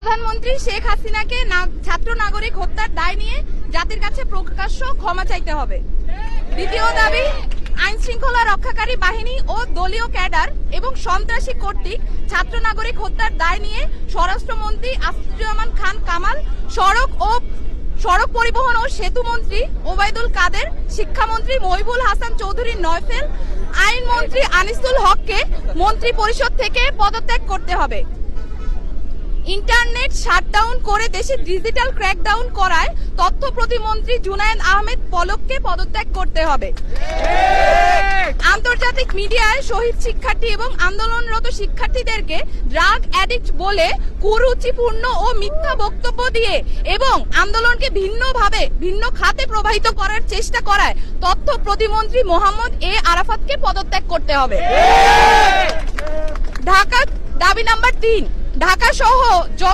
প্রধানমন্ত্রী শেখ হাসিনাকে ছাত্র নাগরিক হত্যার দায় নিয়ে জাতির কাছে প্রকাশ্য ক্ষমা চাইতে হবে। দ্বিতীয় দাবি, আইন শৃঙ্খলা রক্ষাকারী বাহিনী ও দলীয় ক্যাডার এবং সন্ত্রাসী কর্তৃক ছাত্র নাগরিক হত্যার দায় নিয়ে স্বরাষ্ট্রমন্ত্রী আসিফুজ্জামান খান কামাল, সড়ক পরিবহন ও সেতু মন্ত্রী ওবায়দুল কাদের, শিক্ষামন্ত্রী মহিবুল হাসান চৌধুরী নয়ফেল, আইনমন্ত্রী আনিসুল হককে মন্ত্রী পরিষদ থেকে পদত্যাগ করতে হবে। ইন্টারনেট শাটডাউন করে দেশে ডিজিটাল ক্র্যাকডাউন করায় তথ্য প্রতিমন্ত্রী জুনায়েদ আহমেদ পলককে পদত্যাগ করতে হবে। আন্তর্জাতিক মিডিয়ায় শহীদ শিক্ষার্থী এবং আন্দোলনরত শিক্ষার্থীদেরকে ড্রাগ অ্যাডিক্ট বলে কুরুচিপূর্ণ ও মিথ্যা বক্তব্য দিয়ে এবং আন্দোলনকে ভিন্ন খাতে প্রবাহিত করার চেষ্টা করায় তথ্য প্রতিমন্ত্রী মোহাম্মদ এ আরাফাতকে পদত্যাগ করতে হবে। দাবি নাম্বার 3, ঢাকা সহ যত